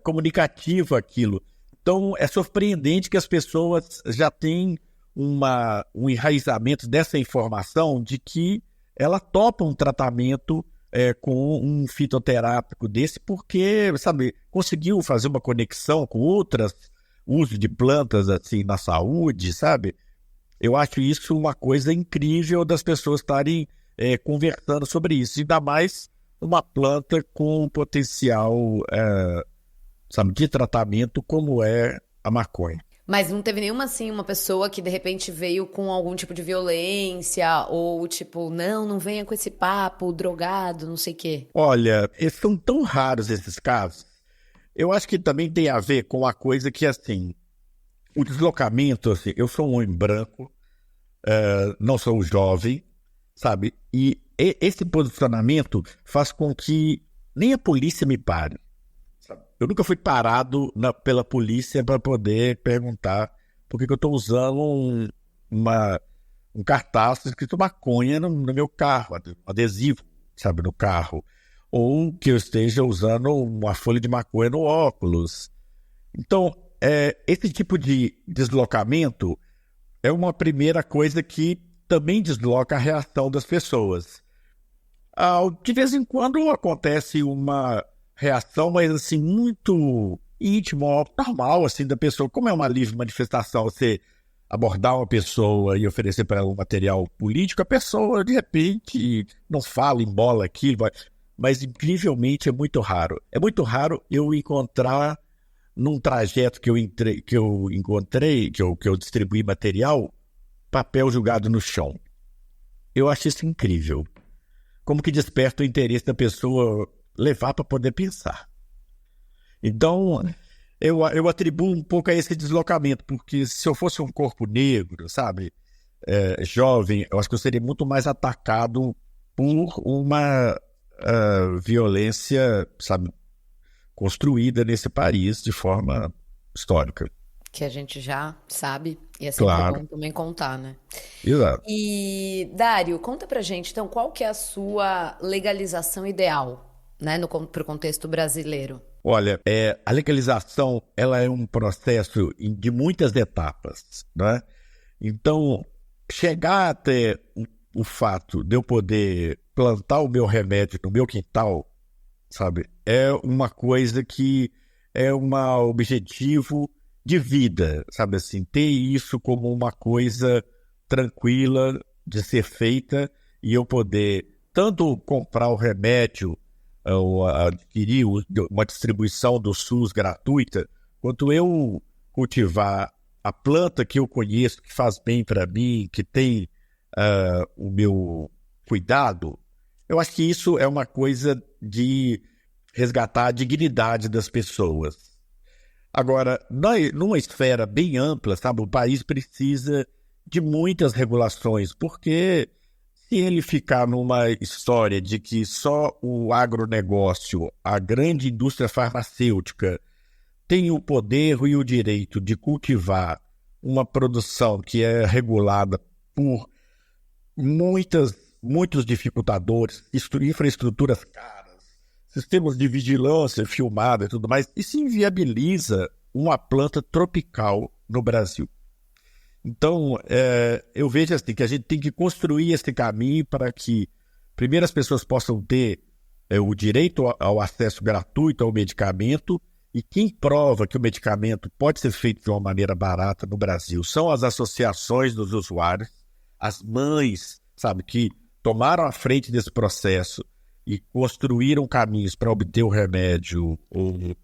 comunicativo aquilo. Então é surpreendente que as pessoas já têm um enraizamento dessa informação de que ela topa um tratamento com um fitoterápico desse porque, sabe, conseguiu fazer uma conexão com outras uso de plantas assim na saúde, sabe? Eu acho isso uma coisa incrível das pessoas estarem conversando sobre isso, ainda mais uma planta com potencial sabe, de tratamento como é a maconha. Mas não teve nenhuma, assim, uma pessoa que de repente veio com algum tipo de violência ou tipo, não venha com esse papo, drogado, não sei o quê? Olha, são tão raros esses casos. Eu acho que também tem a ver com a coisa que, assim, o deslocamento, assim, eu sou um homem branco, não sou jovem, sabe? E esse posicionamento faz com que nem a polícia me pare. Sabe? Eu nunca fui parado pela polícia para poder perguntar por que eu estou usando um cartaz escrito maconha no meu carro, um adesivo, sabe, no carro. Ou que eu esteja usando uma folha de maconha no óculos. Então, esse tipo de deslocamento é uma primeira coisa que também desloca a reação das pessoas. De vez em quando acontece uma reação, mas assim, muito íntima, normal, assim, da pessoa. Como é uma livre manifestação, você abordar uma pessoa e oferecer para ela um material político, a pessoa, de repente, não fala, embola aquilo, mas incrivelmente é muito raro. É muito raro eu encontrar num trajeto que eu encontrei, que eu distribuí material, papel jogado no chão. Eu acho isso incrível. Como que desperta o interesse da pessoa levar para poder pensar. Então, eu atribuo um pouco a esse deslocamento, porque se eu fosse um corpo negro, sabe, jovem, eu acho que eu seria muito mais atacado por uma violência, sabe, construída nesse país de forma histórica. Que a gente já sabe, e é sempre bom também contar, né? Exato. E, Dário, conta pra gente, então, qual que é a sua legalização ideal, né, pro contexto brasileiro? Olha, a legalização, ela é um processo de muitas etapas, né? Então, chegar até o fato de eu poder plantar o meu remédio no meu quintal, sabe, é uma coisa que é um objetivo de vida, sabe assim, ter isso como uma coisa tranquila de ser feita e eu poder tanto comprar o remédio ou adquirir uma distribuição do SUS gratuita, quanto eu cultivar a planta que eu conheço, que faz bem para mim, que tem o meu cuidado, eu acho que isso é uma coisa de resgatar a dignidade das pessoas. Agora, numa esfera bem ampla, sabe, o país precisa de muitas regulações, porque se ele ficar numa história de que só o agronegócio, a grande indústria farmacêutica, tem o poder e o direito de cultivar uma produção que é regulada por muitos dificultadores, infraestruturas caras, sistemas de vigilância filmada e tudo mais, isso inviabiliza uma planta tropical no Brasil. Então, eu vejo assim, que a gente tem que construir esse caminho para que, primeiro, as pessoas possam ter o direito ao acesso gratuito ao medicamento, e quem prova que o medicamento pode ser feito de uma maneira barata no Brasil são as associações dos usuários, as mães, sabe, que tomaram a frente desse processo e construíram caminhos para obter o remédio ou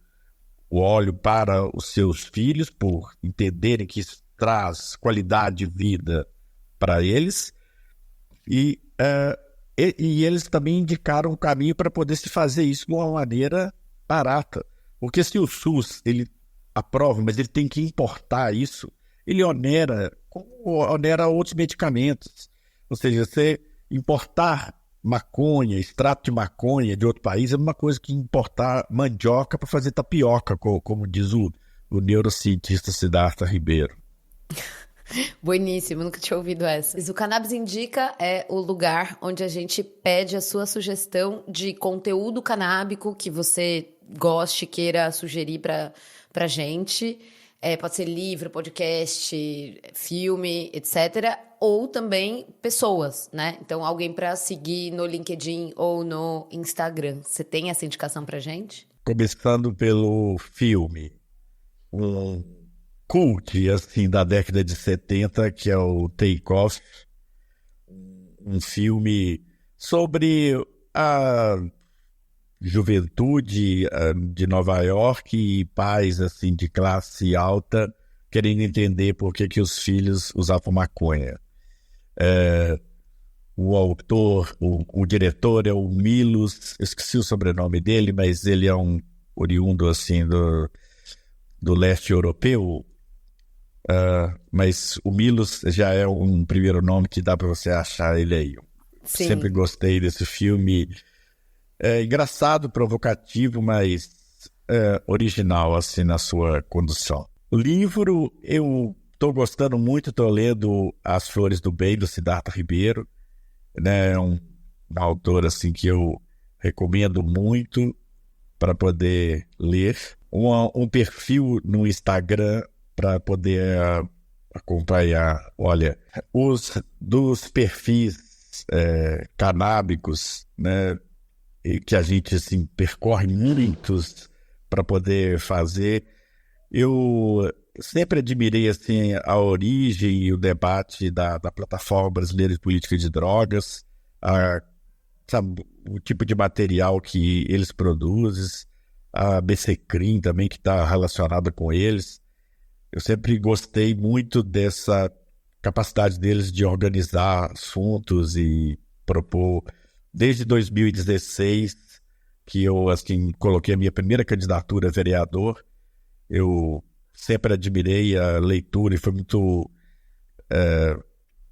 o óleo para os seus filhos, por entenderem que isso traz qualidade de vida para eles, e eles também indicaram um caminho para poder se fazer isso de uma maneira barata. Porque se o SUS ele aprova, mas ele tem que importar isso, ele onera outros medicamentos. Ou seja, você importar maconha, extrato de maconha de outro país é uma coisa que importar mandioca para fazer tapioca, como diz o neurocientista Siddhartha Ribeiro. Bueníssimo, nunca tinha ouvido essa. O Cannabis Indica é o lugar onde a gente pede a sua sugestão de conteúdo canábico que você goste, queira sugerir pra gente. Pode ser livro, podcast, filme, etc. Ou também pessoas, né? Então, alguém para seguir no LinkedIn ou no Instagram. Você tem essa indicação pra gente? Começando pelo filme, um cult, assim, da década de 70, que é o Take Off, um filme sobre a juventude de Nova York e pais, assim, de classe alta querendo entender por que os filhos usavam maconha. O autor, o diretor é o Milos, eu esqueci o sobrenome dele, mas ele é um oriundo, assim, do leste europeu. Mas o Milos já é um primeiro nome que dá para você achar ele aí. Sim. Sempre gostei desse filme. É engraçado, provocativo, mas original, assim, na sua condução. O livro, eu estou gostando muito, estou lendo As Flores do Bem, do Siddhartha Ribeiro, né? É um autor, assim, que eu recomendo muito para poder ler. Um perfil no Instagram para poder acompanhar, olha, dos perfis canábicos, né, que a gente, assim, percorre muitos para poder fazer. Eu sempre admirei, assim, a origem e o debate da Plataforma Brasileira de Política de Drogas, sabe, o tipo de material que eles produzem, a BCCRIM também, que está relacionada com eles. Eu sempre gostei muito dessa capacidade deles de organizar assuntos e propor. Desde 2016, que eu, assim, coloquei a minha primeira candidatura a vereador, eu sempre admirei a leitura e foi muito,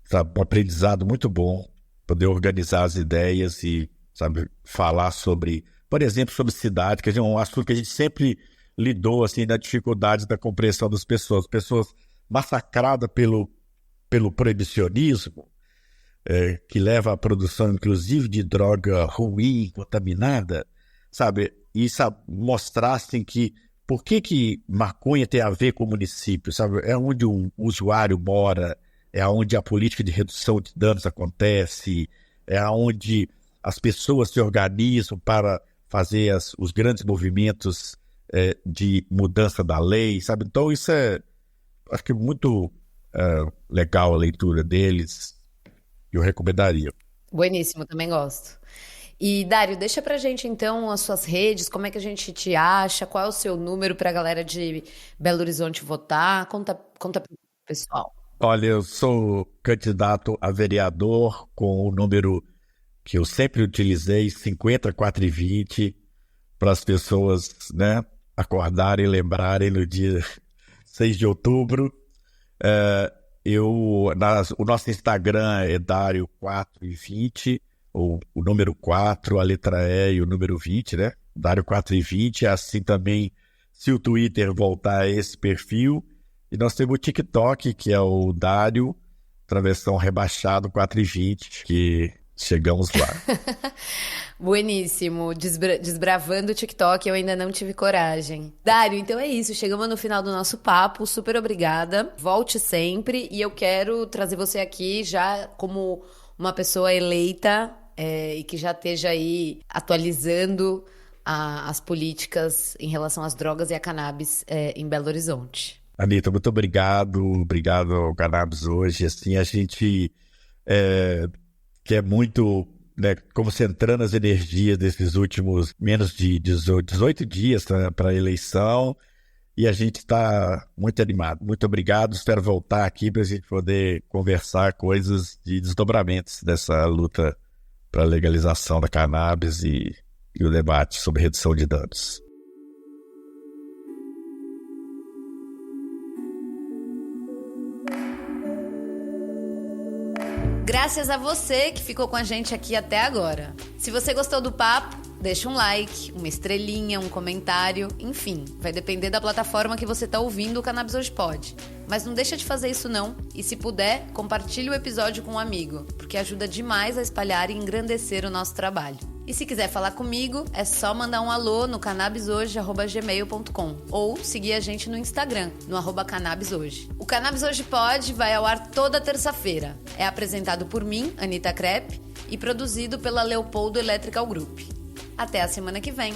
sabe, um aprendizado muito bom poder organizar as ideias e, sabe, falar sobre, por exemplo, sobre cidade, que é um assunto que a gente sempre lidou, assim, da dificuldade da compreensão das pessoas massacradas pelo proibicionismo, que leva à produção, inclusive, de droga ruim, contaminada, sabe? E mostrar, assim, que por que maconha tem a ver com o município, sabe? É onde o usuário mora, é onde a política de redução de danos acontece, é onde as pessoas se organizam para fazer os grandes movimentos de mudança da lei, sabe? Então isso acho que muito legal a leitura deles, eu recomendaria. Bueníssimo, também gosto. E, Dário, deixa pra gente, então, as suas redes, como é que a gente te acha, qual é o seu número pra galera de Belo Horizonte votar, conta pro pessoal. Olha, eu sou candidato a vereador com o número que eu sempre utilizei, 50, 4 e 20, para as pessoas, né, acordarem e lembrarem no dia 6 de outubro. O nosso Instagram é Dário 4 e 20, ou o número 4, a letra E e o número 20, né? Dário 4 e 20, assim também se o Twitter voltar a esse perfil. E nós temos o TikTok, que é o Dário, travessão rebaixado 4 e 20, que chegamos lá. Bueníssimo. Desbravando o TikTok, eu ainda não tive coragem. Dário, então é isso. Chegamos no final do nosso papo. Super obrigada. Volte sempre. E eu quero trazer você aqui já como uma pessoa eleita e que já esteja aí atualizando as políticas em relação às drogas e à cannabis em Belo Horizonte. Anitta, muito obrigado. Obrigado ao Cannabis Hoje. Assim, a gente quer muito, né, concentrando as energias desses últimos menos de 18 dias para a eleição, e a gente está muito animado. Muito obrigado. Espero voltar aqui para a gente poder conversar coisas de desdobramentos dessa luta para a legalização da cannabis e o debate sobre redução de danos. Graças a você que ficou com a gente aqui até agora. Se você gostou do papo, deixa um like, uma estrelinha, um comentário, enfim, vai depender da plataforma que você está ouvindo o Cannabis Hoje Pode. Mas não deixa de fazer isso não, e se puder, compartilhe o episódio com um amigo, porque ajuda demais a espalhar e engrandecer o nosso trabalho. E se quiser falar comigo, é só mandar um alô no cannabishoje@gmail.com ou seguir a gente no Instagram, no @cannabishoje. O Cannabis Hoje Pode vai ao ar toda terça-feira. É apresentado por mim, Anitta Crepe, e produzido pela Leopoldo Electrical Group. Até a semana que vem!